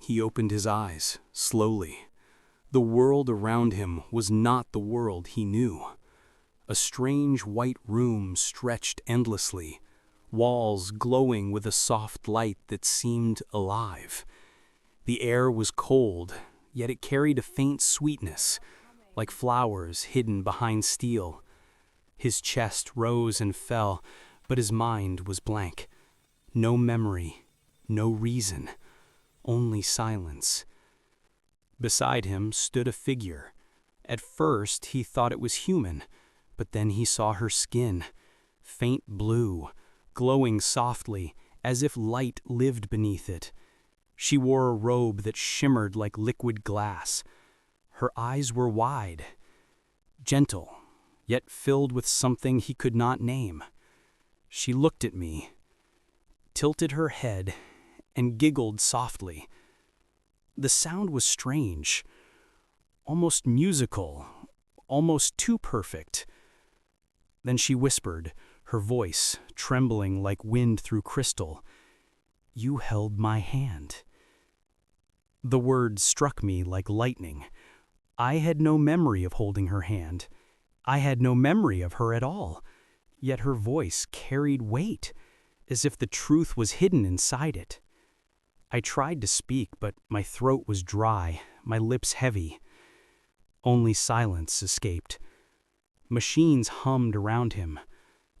He opened his eyes, slowly. The world around him was not the world he knew. A strange white room stretched endlessly, walls glowing with a soft light that seemed alive. The air was cold, yet it carried a faint sweetness, like flowers hidden behind steel. His chest rose and fell, but his mind was blank. No memory, no reason, only silence. Beside him stood a figure. At first he thought it was human, but then he saw her skin, faint blue, glowing softly, as if light lived beneath it. She wore a robe that shimmered like liquid glass. Her eyes were wide, gentle, yet filled with something he could not name. She looked at me, tilted her head, and giggled softly. The sound was strange, almost musical, almost too perfect. Then she whispered, her voice trembling like wind through crystal, "You held my hand." The words struck me like lightning. I had no memory of holding her hand. I had no memory of her at all. Yet her voice carried weight, as if the truth was hidden inside it. I tried to speak, but my throat was dry, my lips heavy. Only silence escaped. Machines hummed around him.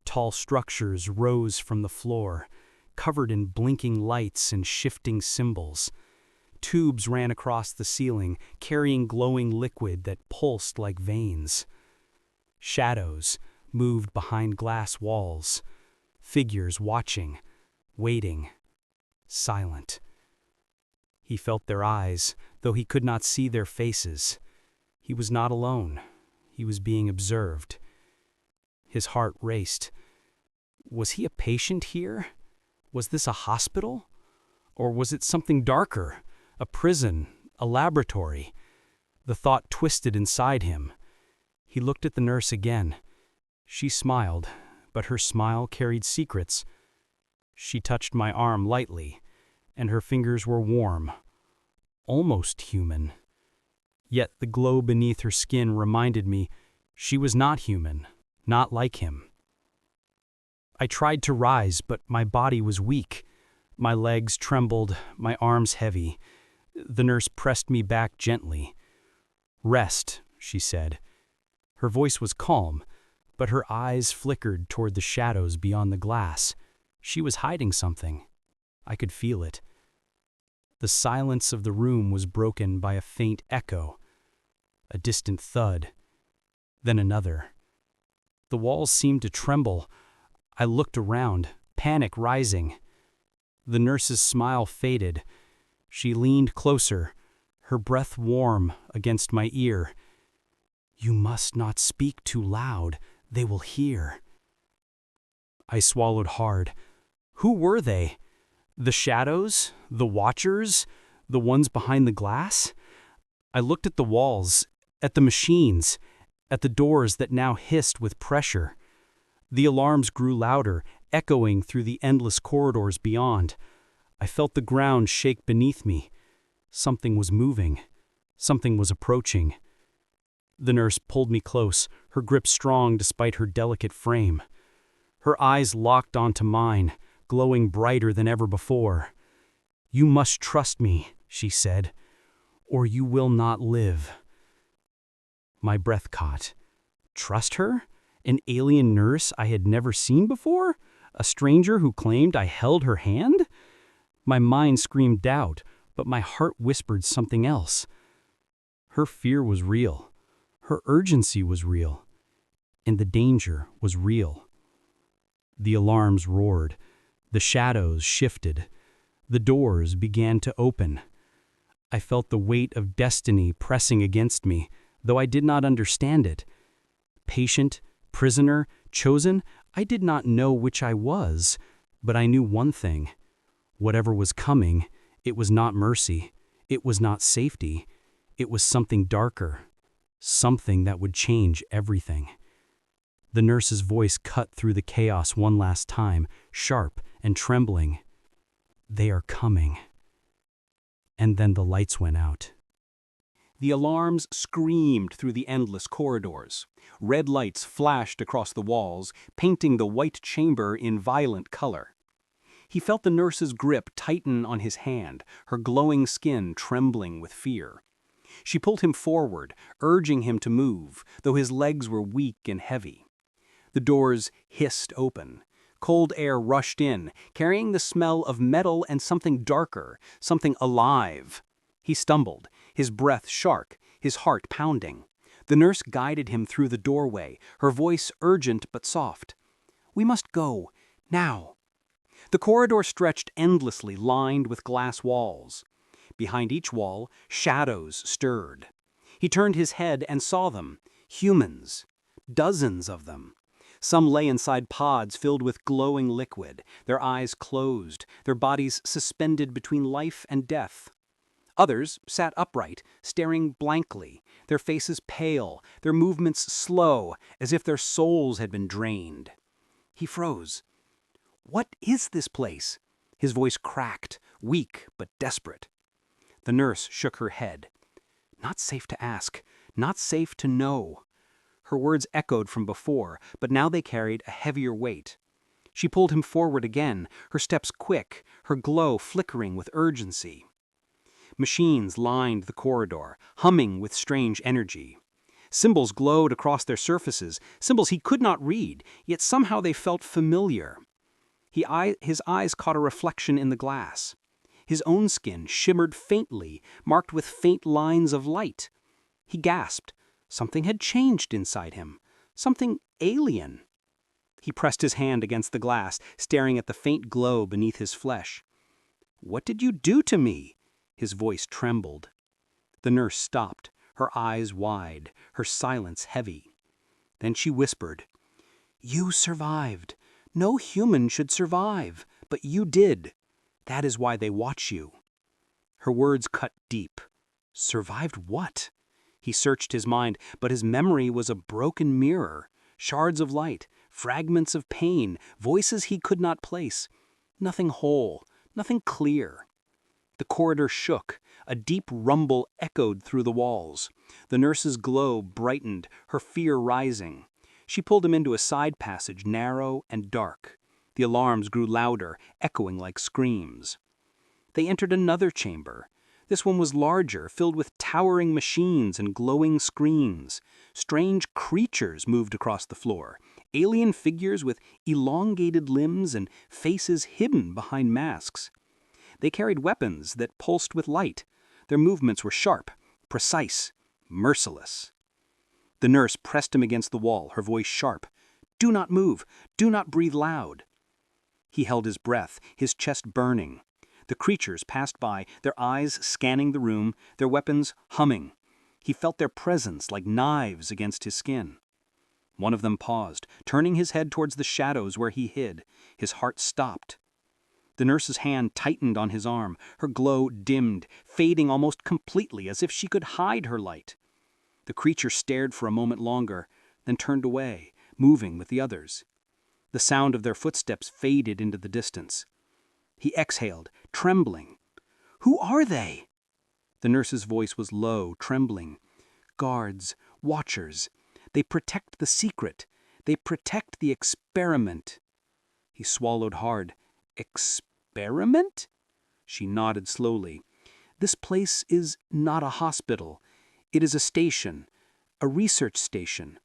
Tall structures rose from the floor, covered in blinking lights and shifting symbols. Tubes ran across the ceiling, carrying glowing liquid that pulsed like veins. Shadows moved behind glass walls, figures watching, waiting, silent. He felt their eyes, though he could not see their faces. He was not alone. He was being observed. His heart raced. Was he a patient here? Was this a hospital? Or was it something darker? A prison, a laboratory? The thought twisted inside him. He looked at the nurse again. She smiled, but her smile carried secrets. She touched my arm lightly, and her fingers were warm, almost human. Yet the glow beneath her skin reminded me she was not human, not like him. I tried to rise, but my body was weak. My legs trembled, my arms heavy. The nurse pressed me back gently. "Rest," she said. Her voice was calm, but her eyes flickered toward the shadows beyond the glass. She was hiding something. I could feel it. The silence of the room was broken by a faint echo, a distant thud, then another. The walls seemed to tremble. I looked around, panic rising. The nurse's smile faded. She leaned closer, her breath warm against my ear. "You must not speak too loud. They will hear." I swallowed hard. Who were they? The shadows? The watchers? The ones behind the glass? I looked at the walls, at the machines, at the doors that now hissed with pressure. The alarms grew louder, echoing through the endless corridors beyond. I felt the ground shake beneath me. Something was moving. Something was approaching. The nurse pulled me close, her grip strong despite her delicate frame. Her eyes locked onto mine, glowing brighter than ever before. "You must trust me," she said, "or you will not live." My breath caught. Trust her? An alien nurse I had never seen before? A stranger who claimed I held her hand? My mind screamed doubt, but my heart whispered something else. Her fear was real. Her urgency was real. And the danger was real. The alarms roared. The shadows shifted. The doors began to open. I felt the weight of destiny pressing against me, though I did not understand it. Patient, prisoner, chosen, I did not know which I was, but I knew one thing. Whatever was coming, it was not mercy. It was not safety. It was something darker. Something that would change everything. The nurse's voice cut through the chaos one last time, sharp and trembling. "They are coming." And then the lights went out. The alarms screamed through the endless corridors. Red lights flashed across the walls, painting the white chamber in violent color. He felt the nurse's grip tighten on his hand, her glowing skin trembling with fear. She pulled him forward, urging him to move, though his legs were weak and heavy. The doors hissed open. Cold air rushed in, carrying the smell of metal and something darker, something alive. He stumbled, his breath sharp, his heart pounding. The nurse guided him through the doorway, her voice urgent but soft. "We must go, now." The corridor stretched endlessly, lined with glass walls. Behind each wall, shadows stirred. He turned his head and saw them, humans, dozens of them. Some lay inside pods filled with glowing liquid, their eyes closed, their bodies suspended between life and death. Others sat upright, staring blankly, their faces pale, their movements slow, as if their souls had been drained. He froze. "What is this place?" His voice cracked, weak but desperate. The nurse shook her head. "Not safe to ask, not safe to know." Her words echoed from before, but now they carried a heavier weight. She pulled him forward again, her steps quick, her glow flickering with urgency. Machines lined the corridor, humming with strange energy. Symbols glowed across their surfaces, symbols he could not read, yet somehow they felt familiar. His eyes caught a reflection in the glass. His own skin shimmered faintly, marked with faint lines of light. He gasped. Something had changed inside him. Something alien. He pressed his hand against the glass, staring at the faint glow beneath his flesh. "What did you do to me?" His voice trembled. The nurse stopped, her eyes wide, her silence heavy. Then she whispered, "You survived. No human should survive, but you did. That is why they watch you." Her words cut deep. Survived what? He searched his mind, but his memory was a broken mirror. Shards of light, fragments of pain, voices he could not place. Nothing whole, nothing clear. The corridor shook. A deep rumble echoed through the walls. The nurse's glow brightened, her fear rising. She pulled him into a side passage, narrow and dark. The alarms grew louder, echoing like screams. They entered another chamber. This one was larger, filled with towering machines and glowing screens. Strange creatures moved across the floor, alien figures with elongated limbs and faces hidden behind masks. They carried weapons that pulsed with light. Their movements were sharp, precise, merciless. The nurse pressed him against the wall, her voice sharp. "Do not move. Do not breathe loud." He held his breath, his chest burning. The creatures passed by, their eyes scanning the room, their weapons humming. He felt their presence like knives against his skin. One of them paused, turning his head towards the shadows where he hid. His heart stopped. The nurse's hand tightened on his arm, her glow dimmed, fading almost completely, as if she could hide her light. The creature stared for a moment longer, then turned away, moving with the others. The sound of their footsteps faded into the distance. He exhaled, trembling. "Who are they?" The nurse's voice was low, trembling. "Guards, watchers. They protect the secret. They protect the experiment." He swallowed hard. "Experiment?" She nodded slowly. "This place is not a hospital. It is a station, a research station.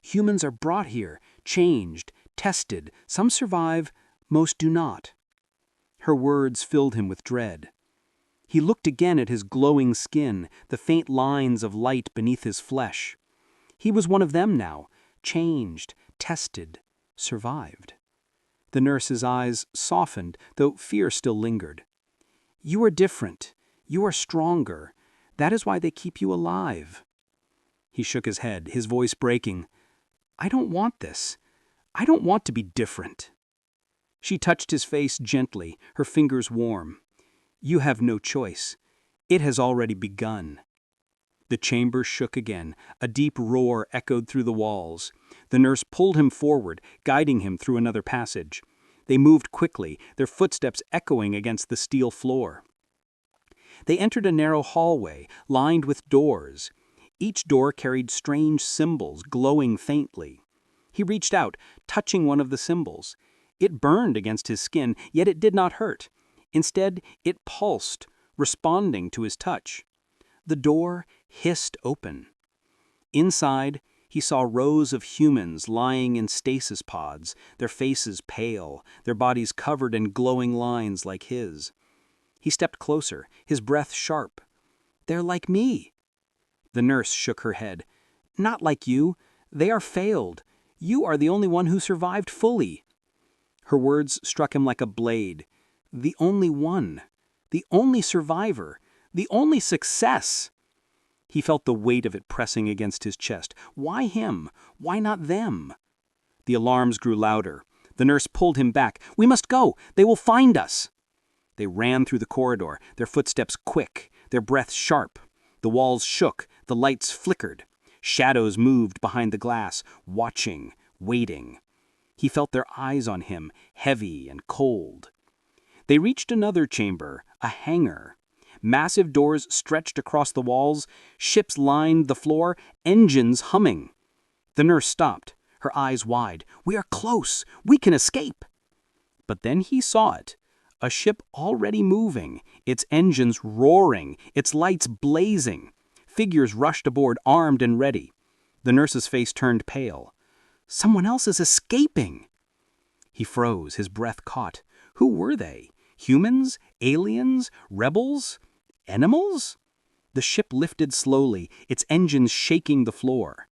Humans are brought here, changed, tested. Some survive, most do not." Her words filled him with dread. He looked again at his glowing skin, the faint lines of light beneath his flesh. He was one of them now, changed, tested, survived. The nurse's eyes softened, though fear still lingered. "You are different. You are stronger. That is why they keep you alive." He shook his head, his voice breaking. "I don't want this. I don't want to be different." She touched his face gently, her fingers warm. "You have no choice. It has already begun." The chamber shook again. A deep roar echoed through the walls. The nurse pulled him forward, guiding him through another passage. They moved quickly, their footsteps echoing against the steel floor. They entered a narrow hallway, lined with doors. Each door carried strange symbols, glowing faintly. He reached out, touching one of the symbols. It burned against his skin, yet it did not hurt. Instead, it pulsed, responding to his touch. The door hissed open. Inside, he saw rows of humans lying in stasis pods, their faces pale, their bodies covered in glowing lines like his. He stepped closer, his breath sharp. "They're like me." The nurse shook her head. "Not like you. They are failed. You are the only one who survived fully." Her words struck him like a blade. The only one. The only survivor. The only success. He felt the weight of it pressing against his chest. Why him? Why not them? The alarms grew louder. The nurse pulled him back. "We must go. They will find us." They ran through the corridor, their footsteps quick, their breaths sharp. The walls shook, the lights flickered. Shadows moved behind the glass, watching, waiting. He felt their eyes on him, heavy and cold. They reached another chamber, a hangar. Massive doors stretched across the walls, ships lined the floor, engines humming. The nurse stopped, her eyes wide. "We are close. We can escape." But then he saw it. A ship already moving, its engines roaring, its lights blazing. Figures rushed aboard, armed and ready. The nurse's face turned pale. Someone else is escaping. He froze, his breath caught. Who were they? Humans? Aliens? Rebels? Animals? The ship lifted slowly, its engines shaking the floor.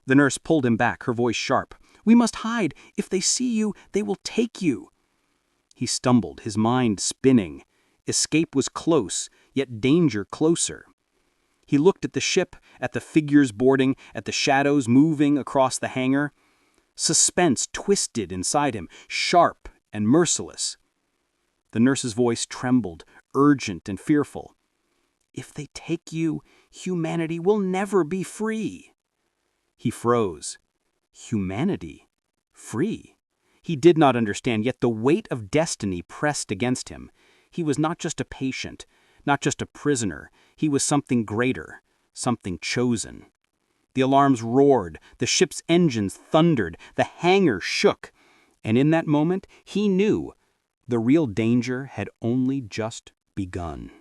The nurse pulled him back, her voice sharp. "We must hide. If they see you, they will take you." He stumbled, his mind spinning. Escape was close, yet danger closer. He looked at the ship, at the figures boarding, at the shadows moving across the hangar. Suspense twisted inside him, sharp and merciless. The nurse's voice trembled, urgent and fearful. "If they take you, humanity will never be free." He froze. Humanity? Free? He did not understand, yet the weight of destiny pressed against him. He was not just a patient, not just a prisoner. He was something greater, something chosen. The alarms roared, the ship's engines thundered, the hangar shook. And in that moment, he knew the real danger had only just begun.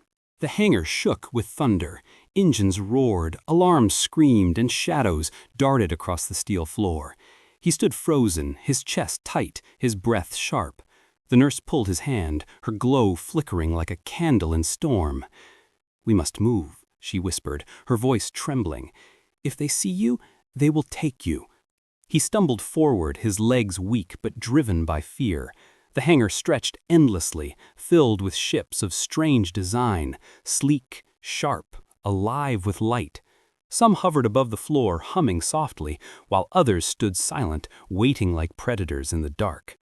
The hangar shook with thunder. Engines roared, alarms screamed, and shadows darted across the steel floor. He stood frozen, his chest tight, his breath sharp. The nurse pulled his hand, her glow flickering like a candle in storm. "We must move," she whispered, her voice trembling. "If they see you, they will take you." He stumbled forward, his legs weak but driven by fear. The hangar stretched endlessly, filled with ships of strange design, sleek, sharp, alive with light. Some hovered above the floor, humming softly, while others stood silent, waiting like predators in the dark.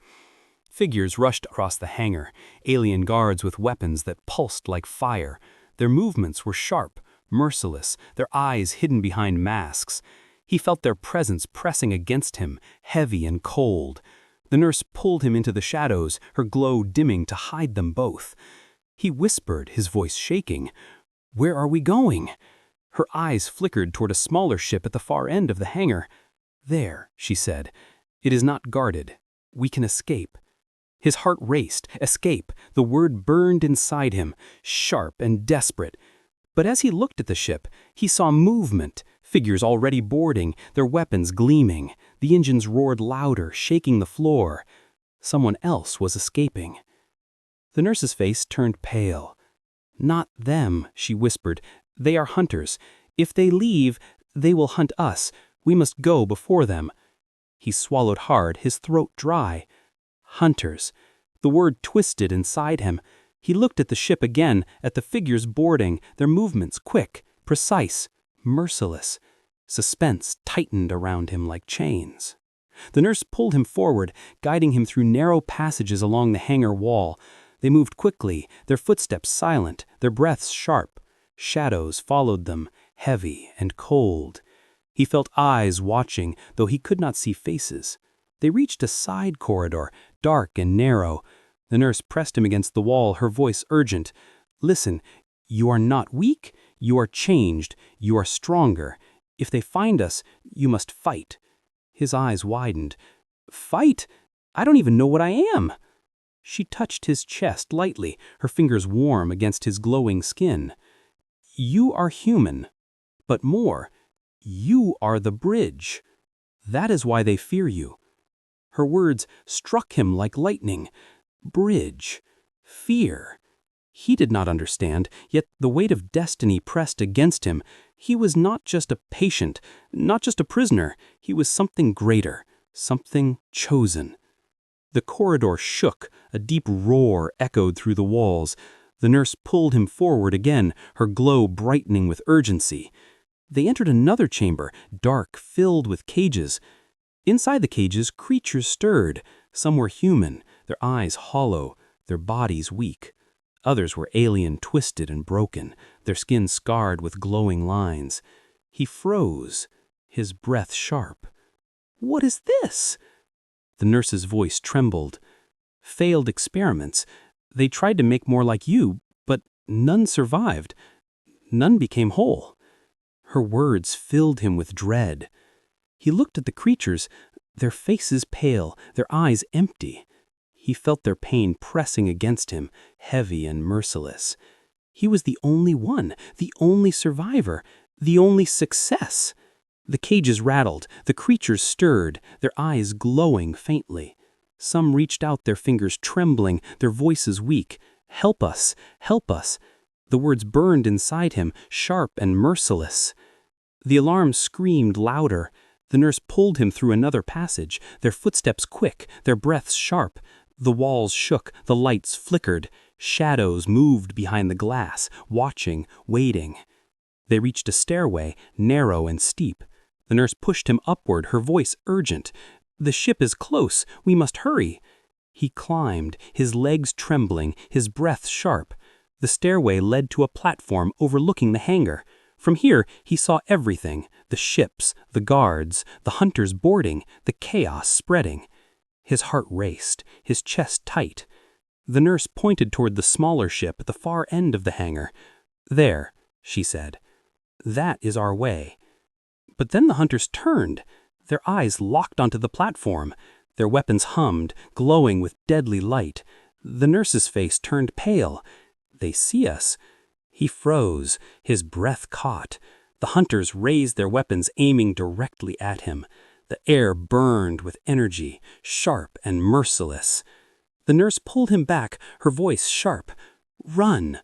Figures rushed across the hangar, alien guards with weapons that pulsed like fire. Their movements were sharp, merciless, their eyes hidden behind masks. He felt their presence pressing against him, heavy and cold. The nurse pulled him into the shadows, her glow dimming to hide them both. He whispered, his voice shaking, "Where are we going?" Her eyes flickered toward a smaller ship at the far end of the hangar. "There," she said. "It is not guarded. We can escape." His heart raced. Escape. The word burned inside him, sharp and desperate. But as he looked at the ship, he saw movement, figures already boarding, their weapons gleaming. The engines roared louder, shaking the floor. Someone else was escaping. The nurse's face turned pale. "Not them," she whispered. "They are hunters. If they leave, they will hunt us. We must go before them." He swallowed hard, his throat dry. Hunters. The word twisted inside him. He looked at the ship again, at the figures boarding, their movements quick, precise, merciless. Suspense tightened around him like chains. The nurse pulled him forward, guiding him through narrow passages along the hangar wall. They moved quickly, their footsteps silent, their breaths sharp. Shadows followed them, heavy and cold. He felt eyes watching, though he could not see faces. They reached a side corridor, dark and narrow. The nurse pressed him against the wall, her voice urgent. "Listen, You are not weak, you are changed, you are stronger. If they find us, you must fight." His eyes widened. "Fight? I don't even know what I am." She touched his chest lightly, her fingers warm against his glowing skin. "You are human, but more, you are the bridge. That is why they fear you." Her words struck him like lightning. Bridge. Fear. He did not understand, yet the weight of destiny pressed against him. He was not just a patient, not just a prisoner. He was something greater, something chosen. The corridor shook, a deep roar echoed through the walls. The nurse pulled him forward again, her glow brightening with urgency. They entered another chamber, dark, filled with cages. Inside the cages, creatures stirred. Some were human, their eyes hollow, their bodies weak. Others were alien, twisted and broken, their skin scarred with glowing lines. He froze, his breath sharp. "What is this?" The nurse's voice trembled. "Failed experiments. They tried to make more like you, but none survived. None became whole." Her words filled him with dread. He looked at the creatures, their faces pale, their eyes empty. He felt their pain pressing against him, heavy and merciless. He was the only one, the only survivor, the only success. The cages rattled, the creatures stirred, their eyes glowing faintly. Some reached out, their fingers trembling, their voices weak. "Help us! Help us!" The words burned inside him, sharp and merciless. The alarm screamed louder. The nurse pulled him through another passage, their footsteps quick, their breaths sharp. The walls shook, the lights flickered. Shadows moved behind the glass, watching, waiting. They reached a stairway, narrow and steep. The nurse pushed him upward, her voice urgent. "The ship is close. We must hurry." He climbed, his legs trembling, his breath sharp. The stairway led to a platform overlooking the hangar. From here, he saw everything: the ships, the guards, the hunters boarding, the chaos spreading. His heart raced, his chest tight. The nurse pointed toward the smaller ship at the far end of the hangar. "There," she said. "That is our way." But then the hunters turned. Their eyes locked onto the platform. Their weapons hummed, glowing with deadly light. The nurse's face turned pale. "They see us." He froze, his breath caught. The hunters raised their weapons, aiming directly at him. The air burned with energy, sharp and merciless. The nurse pulled him back, her voice sharp. "Run!"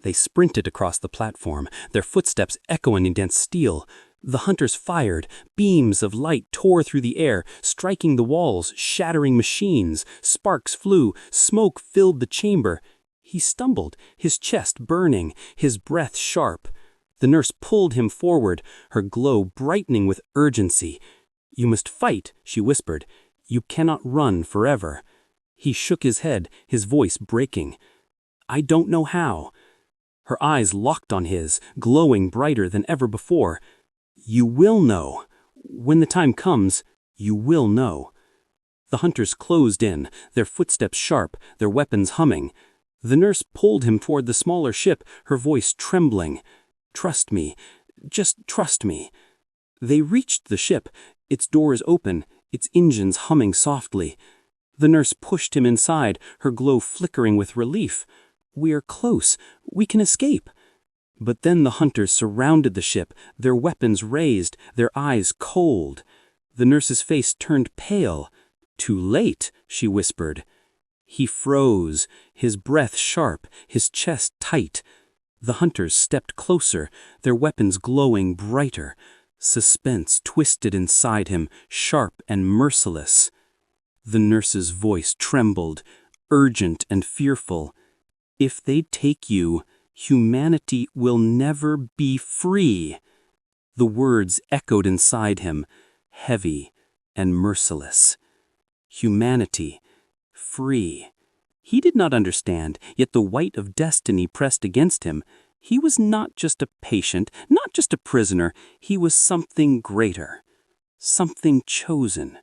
They sprinted across the platform, their footsteps echoing against steel. The hunters fired. Beams of light tore through the air, striking the walls, shattering machines. Sparks flew, smoke filled the chamber. He stumbled, his chest burning, his breath sharp. The nurse pulled him forward, her glow brightening with urgency. "You must fight," she whispered. "You cannot run forever." He shook his head, his voice breaking. "I don't know how." Her eyes locked on his, glowing brighter than ever before. "You will know. When the time comes, you will know." The hunters closed in, their footsteps sharp, their weapons humming. The nurse pulled him toward the smaller ship, her voice trembling. "Trust me. Just trust me." They reached the ship, its doors open, its engines humming softly. The nurse pushed him inside, her glow flickering with relief. "We are close. We can escape." But then the hunters surrounded the ship, their weapons raised, their eyes cold. The nurse's face turned pale. "Too late," she whispered. He froze, his breath sharp, his chest tight. The hunters stepped closer, their weapons glowing brighter. Suspense twisted inside him, sharp and merciless. The nurse's voice trembled, urgent and fearful. "If they take you, humanity will never be free." The words echoed inside him, heavy and merciless. Humanity. Free. He did not understand, yet the weight of destiny pressed against him. He was not just a patient, not just a prisoner. He was something greater, something chosen.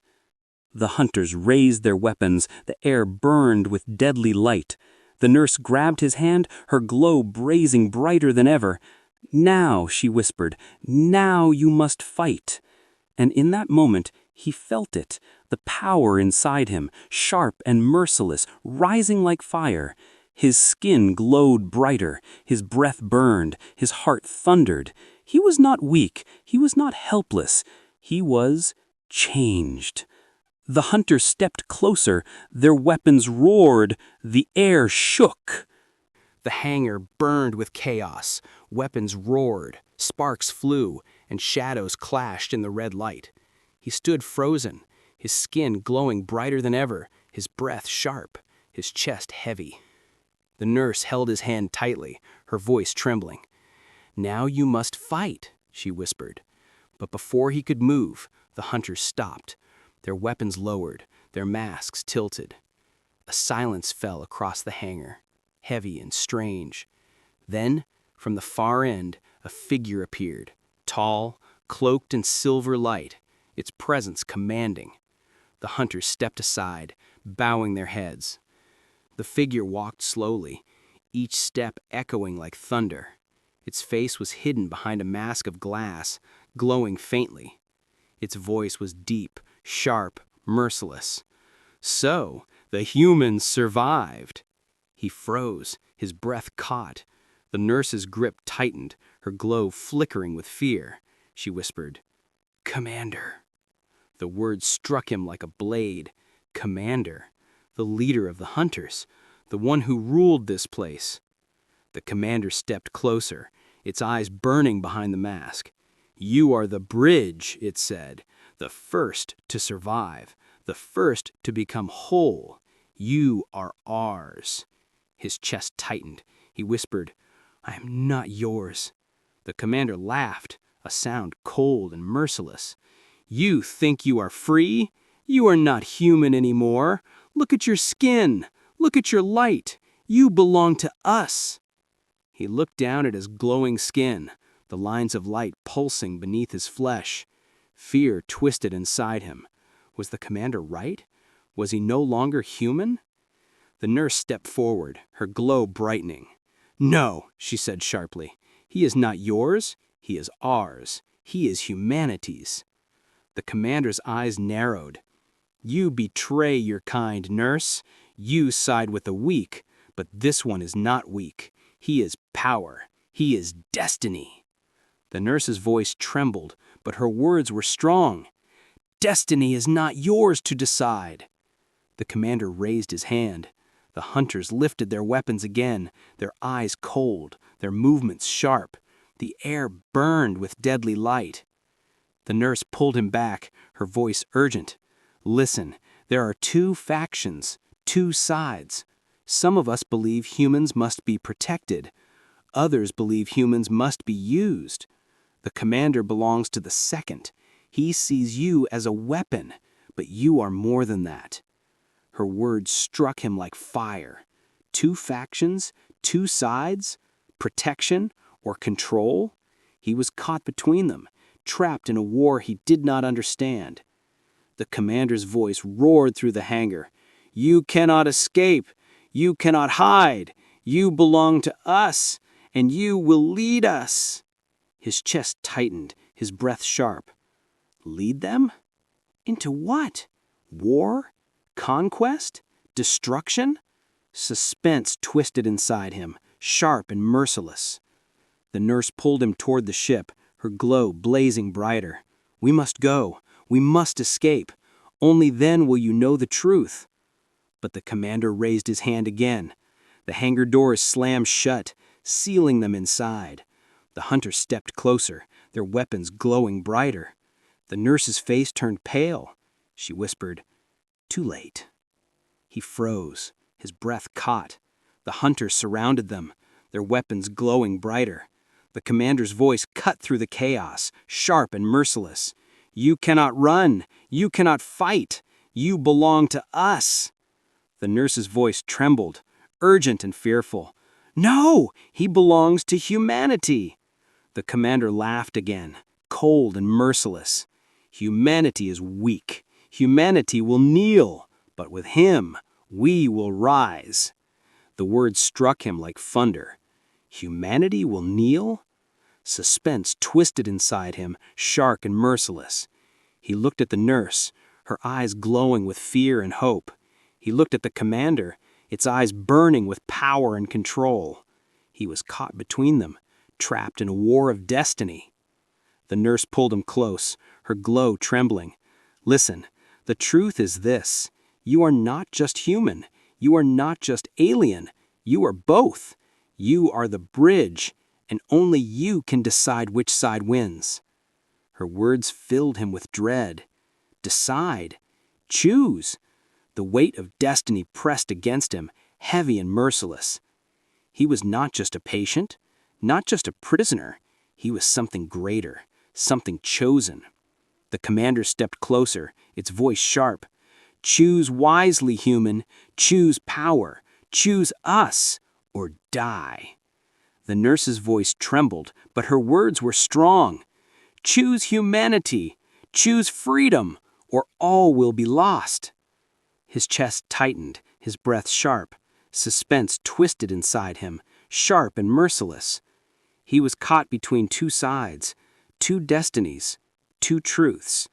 The hunters raised their weapons. The air burned with deadly light. The nurse grabbed his hand, her glow blazing brighter than ever. "Now," she whispered, "now you must fight." And in that moment, he felt it, the power inside him, sharp and merciless, rising like fire. His skin glowed brighter, his breath burned, his heart thundered. He was not weak, he was not helpless, he was changed. The hunters stepped closer, their weapons roared, the air shook. The hangar burned with chaos, weapons roared, sparks flew, and shadows clashed in the red light. He stood frozen, his skin glowing brighter than ever, his breath sharp, his chest heavy. The nurse held his hand tightly, her voice trembling. "Now you must fight," she whispered. But before he could move, the hunters stopped, their weapons lowered, their masks tilted. A silence fell across the hangar, heavy and strange. Then, from the far end, a figure appeared, tall, cloaked in silver light, its presence commanding. The hunters stepped aside, bowing their heads. The figure walked slowly, each step echoing like thunder. Its face was hidden behind a mask of glass, glowing faintly. Its voice was deep, sharp, merciless. "So, the humans survived." He froze, his breath caught. The nurse's grip tightened, her glow flickering with fear. She whispered, "Commander." The word struck him like a blade. Commander, the leader of the hunters, the one who ruled this place. The commander stepped closer, its eyes burning behind the mask. "You are the bridge," it said, "the first to survive, the first to become whole. You are ours." His chest tightened. He whispered, "I am not yours." The commander laughed, a sound cold and merciless. "You think you are free? You are not human anymore. Look at your skin. Look at your light. You belong to us." He looked down at his glowing skin, the lines of light pulsing beneath his flesh. Fear twisted inside him. Was the commander right? Was he no longer human? The nurse stepped forward, her glow brightening. "No," she said sharply. "He is not yours. He is ours. He is humanity's." The commander's eyes narrowed. "You betray your kind, nurse. You side with the weak, but this one is not weak. He is power. He is destiny." The nurse's voice trembled, but her words were strong. "Destiny is not yours to decide." The commander raised his hand. The hunters lifted their weapons again, their eyes cold, their movements sharp. The air burned with deadly light. The nurse pulled him back, her voice urgent. "Listen, there are two factions, two sides. Some of us believe humans must be protected. Others believe humans must be used. The commander belongs to the second. He sees you as a weapon, but you are more than that." Her words struck him like fire. Two factions, two sides, protection or control? He was caught between them, trapped in a war he did not understand. The commander's voice roared through the hangar. "You cannot escape. You cannot hide. You belong to us, and you will lead us." His chest tightened, his breath sharp. Lead them? Into what? War? Conquest? Destruction? Suspense twisted inside him, sharp and merciless. The nurse pulled him toward the ship, her glow blazing brighter. "We must go. We must escape. Only then will you know the truth." But the commander raised his hand again. The hangar doors slammed shut, sealing them inside. The hunters stepped closer, their weapons glowing brighter. The nurse's face turned pale. She whispered, "Too late." He froze, his breath caught. The hunters surrounded them, their weapons glowing brighter. The commander's voice cut through the chaos, sharp and merciless. "You cannot run. You cannot fight. You belong to us." The nurse's voice trembled, urgent and fearful. "No, he belongs to humanity." The commander laughed again, cold and merciless. "Humanity is weak. Humanity will kneel, but with him, we will rise." The words struck him like thunder. Humanity will kneel? Suspense twisted inside him, sharp and merciless. He looked at the nurse, her eyes glowing with fear and hope. He looked at the commander, its eyes burning with power and control. He was caught between them, trapped in a war of destiny. The nurse pulled him close, her glow trembling. Listen, the truth is this. You are not just human. You are not just alien. You are both. You are the bridge, and only you can decide which side wins. Her words filled him with dread. Decide. Choose. The weight of destiny pressed against him, heavy and merciless. He was not just a patient, not just a prisoner. He was something greater, something chosen. The commander stepped closer, its voice sharp. Choose wisely, human. Choose power. Choose us, or die. The nurse's voice trembled, but her words were strong. Choose humanity. Choose freedom, or all will be lost. His chest tightened, his breath sharp. Suspense twisted inside him, sharp and merciless. He was caught between two sides, two destinies, two truths.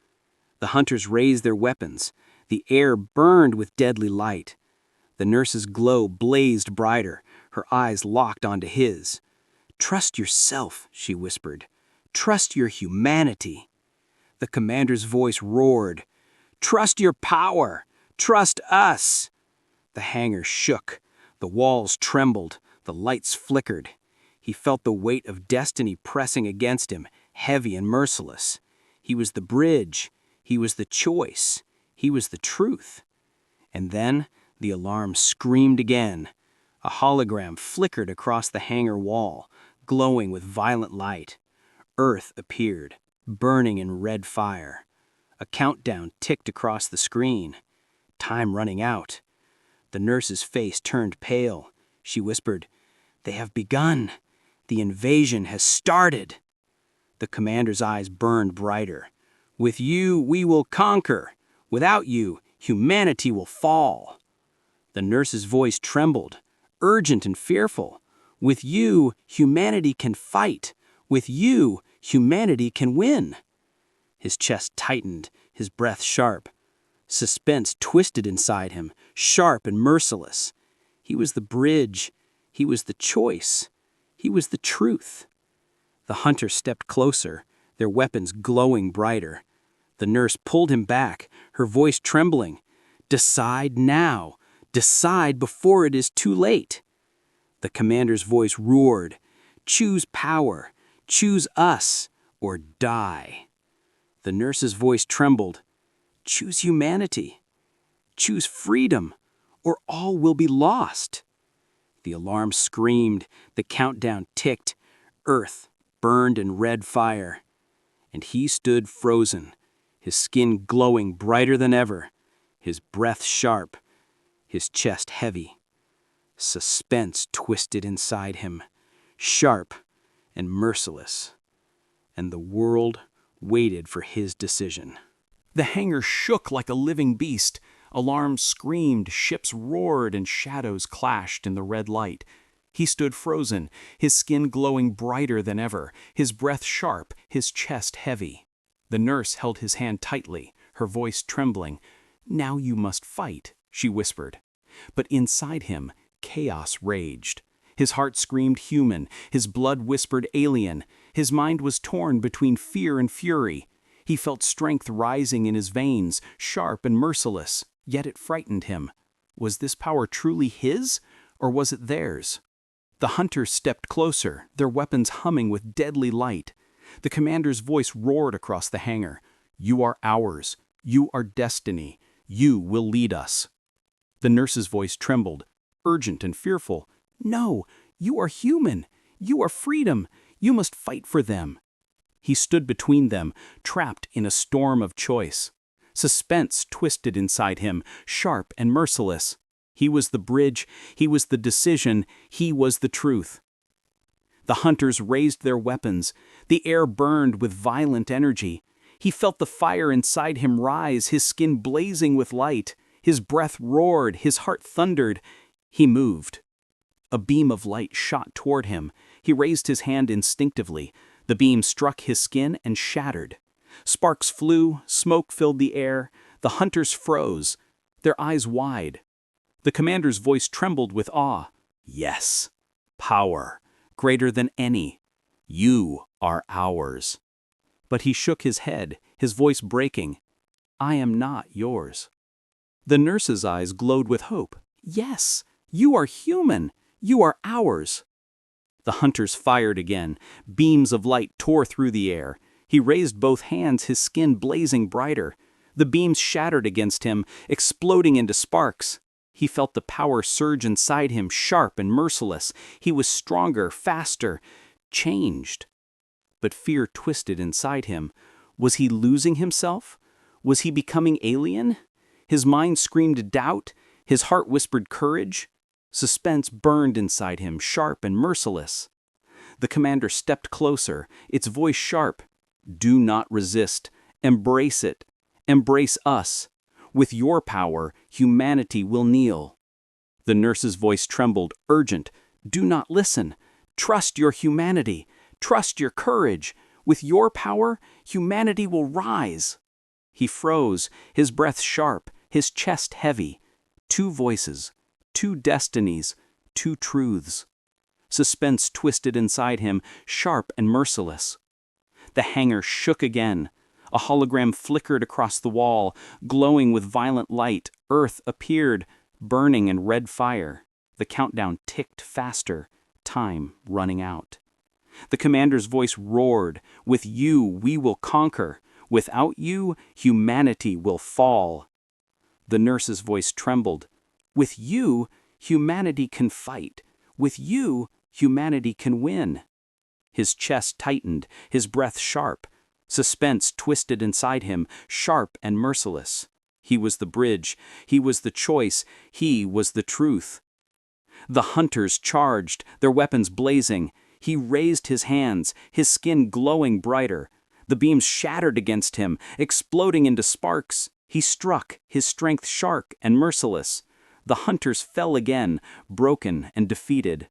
The hunters raised their weapons. The air burned with deadly light. The nurse's glow blazed brighter, her eyes locked onto his. Trust yourself, she whispered. Trust your humanity. The commander's voice roared. Trust your power. Trust us. The hangar shook. The walls trembled. The lights flickered. He felt the weight of destiny pressing against him, heavy and merciless. He was the bridge. He was the choice. He was the truth. And then the alarm screamed again. A hologram flickered across the hangar wall, glowing with violent light. Earth appeared, burning in red fire. A countdown ticked across the screen. Time running out. The nurse's face turned pale. She whispered, They have begun. The invasion has started. The commander's eyes burned brighter. With you, we will conquer. Without you, humanity will fall. The nurse's voice trembled, urgent and fearful. With you, humanity can fight. With you, humanity can win. His chest tightened, his breath sharp. Suspense twisted inside him, sharp and merciless. He was the bridge. He was the choice. He was the truth. The hunter stepped closer, their weapons glowing brighter. The nurse pulled him back, her voice trembling. Decide now. Decide before it is too late. The commander's voice roared. Choose power. Choose us, or die. The nurse's voice trembled. Choose humanity. Choose freedom, or all will be lost. The alarm screamed. The countdown ticked. Earth burned in red fire. And he stood frozen, his skin glowing brighter than ever, his breath sharp, his chest heavy. Suspense twisted inside him, sharp and merciless. And the world waited for his decision. The hangar shook like a living beast. Alarms screamed, ships roared, and shadows clashed in the red light. He stood frozen, his skin glowing brighter than ever, his breath sharp, his chest heavy. The nurse held his hand tightly, her voice trembling. Now you must fight, she whispered. But inside him, chaos raged. His heart screamed human, his blood whispered alien. His mind was torn between fear and fury. He felt strength rising in his veins, sharp and merciless, yet it frightened him. Was this power truly his, or was it theirs? The hunters stepped closer, their weapons humming with deadly light. The commander's voice roared across the hangar. You are ours. You are destiny. You will lead us. The nurse's voice trembled, urgent and fearful. No, you are human. You are freedom. You must fight for them. He stood between them, trapped in a storm of choice. Suspense twisted inside him, sharp and merciless. He was the bridge, he was the decision, he was the truth. The hunters raised their weapons. The air burned with violent energy. He felt the fire inside him rise, his skin blazing with light. His breath roared, his heart thundered. He moved. A beam of light shot toward him. He raised his hand instinctively. The beam struck his skin and shattered. Sparks flew, smoke filled the air. The hunters froze, their eyes wide. The commander's voice trembled with awe. Yes, power, greater than any. You are ours. But he shook his head, his voice breaking. I am not yours. The nurse's eyes glowed with hope. Yes, you are human. You are ours. The hunters fired again. Beams of light tore through the air. He raised both hands, his skin blazing brighter. The beams shattered against him, exploding into sparks. He felt the power surge inside him, sharp and merciless. He was stronger, faster, changed. But fear twisted inside him. Was he losing himself? Was he becoming alien? His mind screamed doubt. His heart whispered courage. Suspense burned inside him, sharp and merciless. The commander stepped closer, its voice sharp. Do not resist. Embrace it. Embrace us. With your power, humanity will kneel. The nurse's voice trembled, urgent. Do not listen. Trust your humanity. Trust your courage. With your power, humanity will rise. He froze, his breath sharp, his chest heavy. Two voices, two destinies, two truths. Suspense twisted inside him, sharp and merciless. The hangar shook again. A hologram flickered across the wall, glowing with violent light. Earth appeared, burning in red fire. The countdown ticked faster, time running out. The commander's voice roared, with you we will conquer. Without you, humanity will fall. The nurse's voice trembled. With you, humanity can fight. With you, humanity can win. His chest tightened, his breath sharp. Suspense twisted inside him, sharp and merciless. He was the bridge. He was the choice. He was the truth. The hunters charged, their weapons blazing. He raised his hands, his skin glowing brighter. The beams shattered against him, exploding into sparks. He struck, his strength sharp and merciless. The hunters fell again, broken and defeated.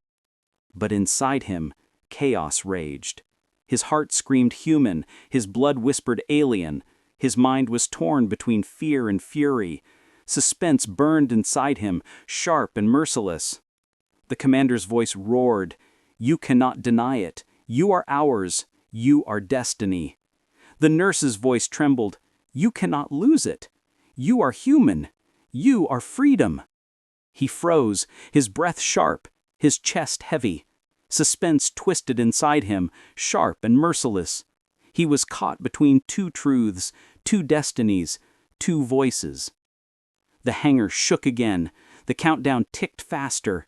But inside him, chaos raged. His heart screamed human, his blood whispered alien. His mind was torn between fear and fury. Suspense burned inside him, sharp and merciless. The commander's voice roared, You cannot deny it. You are ours. You are destiny. The nurse's voice trembled, You cannot lose it. You are human. You are freedom. He froze, his breath sharp, his chest heavy. Suspense twisted inside him, sharp and merciless. He was caught between two truths, two destinies, two voices. The hangar shook again. The countdown ticked faster.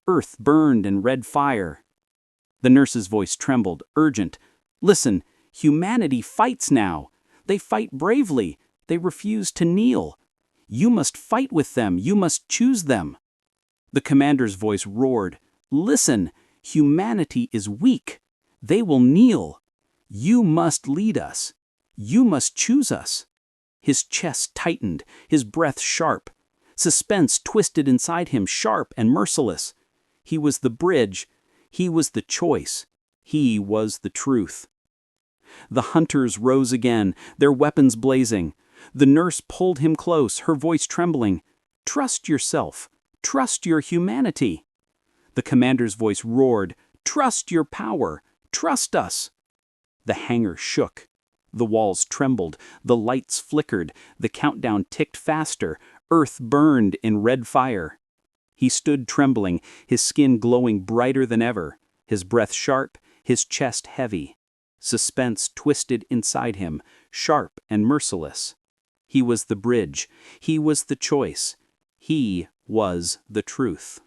Earth burned in red fire. The nurse's voice trembled, urgent. Listen, humanity fights now. They fight bravely. They refuse to kneel. You must fight with them. You must choose them. The commander's voice roared, Listen, humanity is weak. They will kneel. You must lead us. You must choose us. His chest tightened, his breath sharp. Suspense twisted inside him, sharp and merciless. He was the bridge. He was the choice. He was the truth. The hunters rose again, their weapons blazing. The nurse pulled him close, her voice trembling. Trust yourself. Trust your humanity. The commander's voice roared, Trust your power. Trust us. The hangar shook. The walls trembled. The lights flickered. The countdown ticked faster. Earth burned in red fire. He stood trembling, his skin glowing brighter than ever, his breath sharp, his chest heavy. Suspense twisted inside him, sharp and merciless. He was the bridge. He was the choice. He was the truth.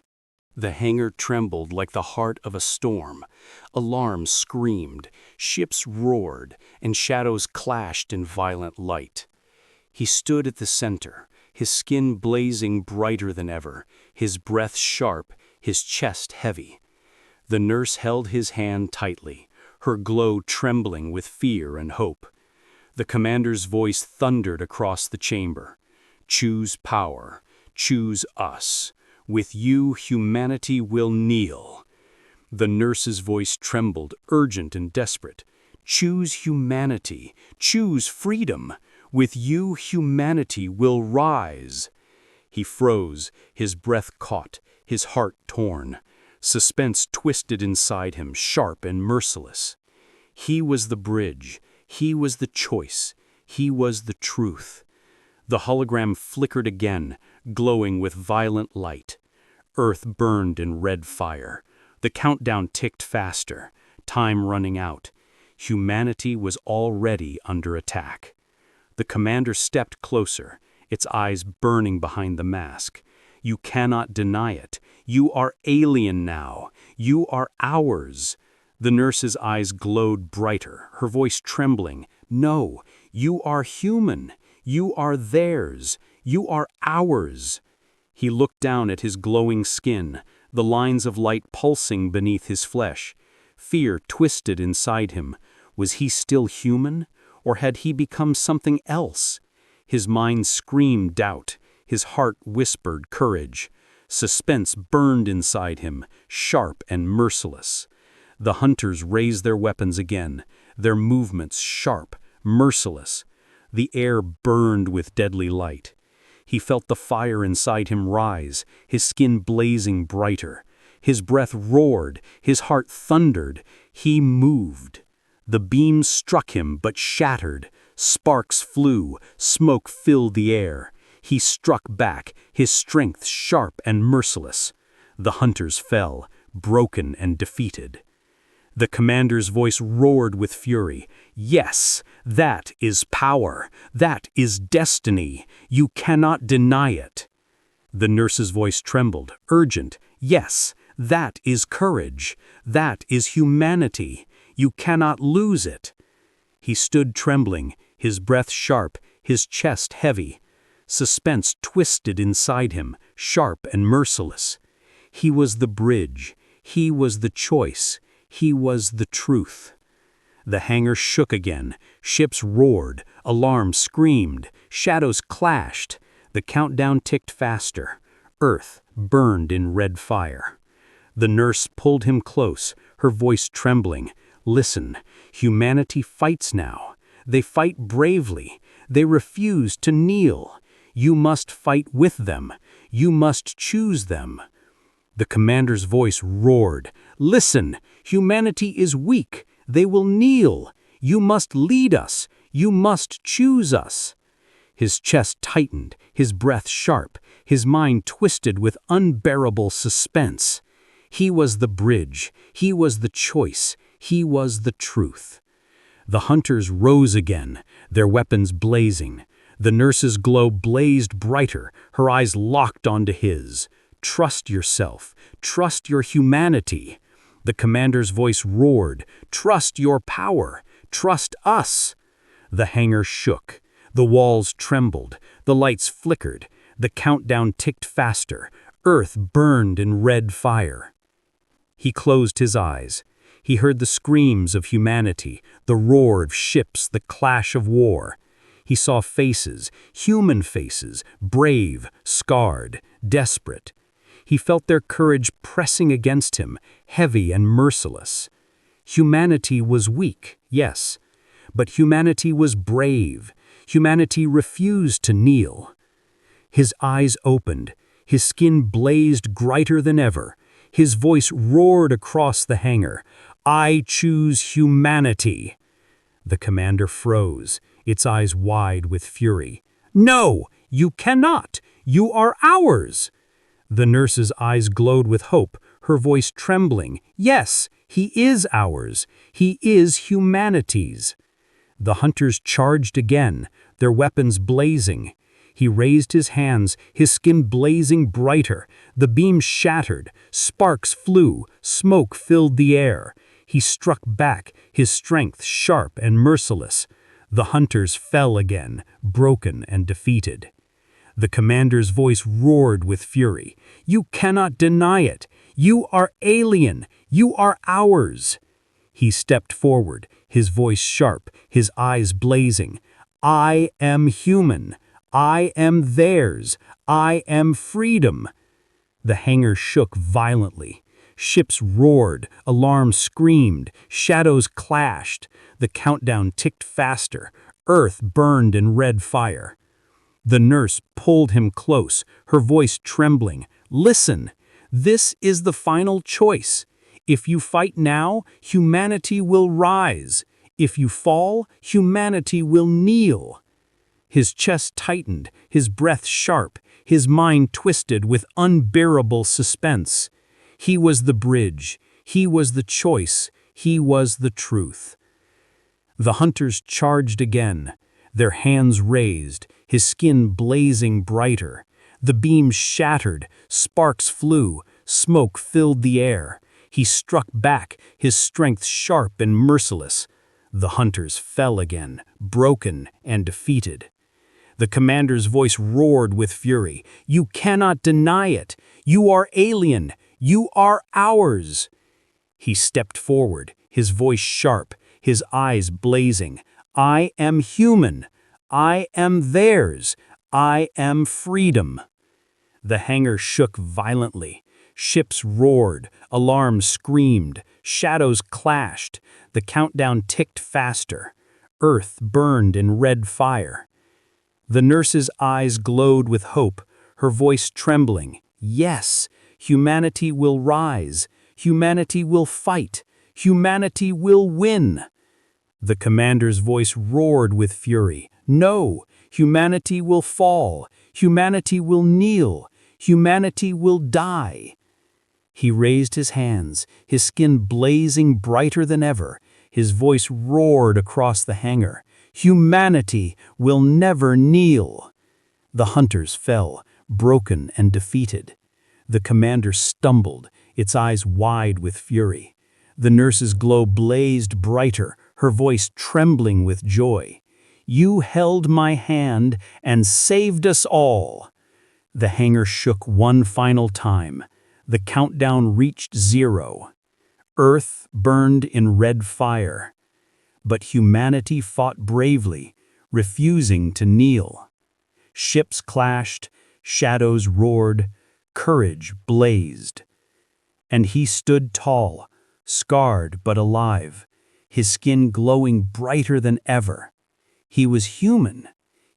The hangar trembled like the heart of a storm. Alarms screamed, ships roared, and shadows clashed in violent light. He stood at the center, his skin blazing brighter than ever, his breath sharp, his chest heavy. The nurse held his hand tightly, her glow trembling with fear and hope. The commander's voice thundered across the chamber. Choose power. Choose us. With you, humanity will kneel." The nurse's voice trembled, urgent and desperate. "Choose humanity. Choose freedom. With you, humanity will rise." He froze, his breath caught, his heart torn. Suspense twisted inside him, sharp and merciless. He was the bridge. He was the choice. He was the truth. The hologram flickered again, glowing with violent light. Earth burned in red fire. The countdown ticked faster, time running out. Humanity was already under attack. The commander stepped closer, its eyes burning behind the mask. "You cannot deny it. You are alien now. You are ours." The nurse's eyes glowed brighter, her voice trembling. "No, you are human. You are theirs. You are ours." He looked down at his glowing skin, the lines of light pulsing beneath his flesh. Fear twisted inside him. Was he still human, or had he become something else? His mind screamed doubt, his heart whispered courage. Suspense burned inside him, sharp and merciless. The hunters raised their weapons again, their movements sharp, merciless. The air burned with deadly light. He felt the fire inside him rise, his skin blazing brighter. His breath roared, his heart thundered. He moved. The beams struck him but shattered. Sparks flew, smoke filled the air. He struck back, his strength sharp and merciless. The hunters fell, broken and defeated. The commander's voice roared with fury. "Yes, that is power. That is destiny. You cannot deny it." The nurse's voice trembled, urgent. "Yes, that is courage. That is humanity. You cannot lose it." He stood trembling, his breath sharp, his chest heavy. Suspense twisted inside him, sharp and merciless. He was the bridge. He was the choice. He was the truth. The hangar shook again. Ships roared. Alarms screamed. Shadows clashed. The countdown ticked faster. Earth burned in red fire. The nurse pulled him close, her voice trembling. "Listen, humanity fights now. They fight bravely. They refuse to kneel. You must fight with them. You must choose them." The commander's voice roared. "Listen, humanity is weak. They will kneel. You must lead us. You must choose us." His chest tightened, his breath sharp, his mind twisted with unbearable suspense. He was the bridge. He was the choice. He was the truth. The hunters rose again, their weapons blazing. The nurse's glow blazed brighter, her eyes locked onto his. "Trust yourself. Trust your humanity." The commander's voice roared. "Trust your power. Trust us." The hangar shook. The walls trembled. The lights flickered. The countdown ticked faster. Earth burned in red fire. He closed his eyes. He heard the screams of humanity, the roar of ships, the clash of war. He saw faces, human faces, brave, scarred, desperate. He felt their courage pressing against him, heavy and merciless. Humanity was weak, yes, but humanity was brave. Humanity refused to kneel. His eyes opened. His skin blazed brighter than ever. His voice roared across the hangar. "I choose humanity." The commander froze, its eyes wide with fury. "No, you cannot. You are ours." The nurse's eyes glowed with hope, her voice trembling. "Yes, he is ours. He is humanity's." The hunters charged again, their weapons blazing. He raised his hands, his skin blazing brighter. The beams shattered, sparks flew, smoke filled the air. He struck back, his strength sharp and merciless. The hunters fell again, broken and defeated. The commander's voice roared with fury. "You cannot deny it. You are alien. You are ours." He stepped forward, his voice sharp, his eyes blazing. "I am human. I am theirs. I am freedom." The hangar shook violently. Ships roared, alarms screamed, shadows clashed. The countdown ticked faster. Earth burned in red fire. The nurse pulled him close, her voice trembling. "Listen, this is the final choice. If you fight now, humanity will rise. If you fall, humanity will kneel." His chest tightened, his breath sharp, his mind twisted with unbearable suspense. He was the bridge, he was the choice, he was the truth. The hunters charged again, their hands raised, his skin blazing brighter. The beams shattered, sparks flew, smoke filled the air. He struck back, his strength sharp and merciless. The hunters fell again, broken and defeated. The commander's voice roared with fury. "You cannot deny it. You are alien. You are ours." He stepped forward, his voice sharp, his eyes blazing. "I am human. I am theirs. I am freedom." The hangar shook violently. Ships roared, alarms screamed, shadows clashed. The countdown ticked faster. Earth burned in red fire. The nurse's eyes glowed with hope, her voice trembling. "Yes, humanity will rise. Humanity will fight. Humanity will win." The commander's voice roared with fury. "No, humanity will fall. Humanity will kneel. Humanity will die." He raised his hands, his skin blazing brighter than ever. His voice roared across the hangar. "Humanity will never kneel." The hunters fell, broken and defeated. The commander stumbled, its eyes wide with fury. The nurse's glow blazed brighter, her voice trembling with joy. "You held my hand and saved us all." The hangar shook one final time. The countdown reached 0. Earth burned in red fire. But humanity fought bravely, refusing to kneel. Ships clashed, shadows roared, courage blazed. And he stood tall, scarred but alive, his skin glowing brighter than ever. He was human.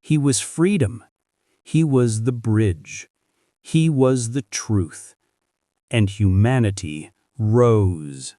He was freedom. He was the bridge. He was the truth. And humanity rose.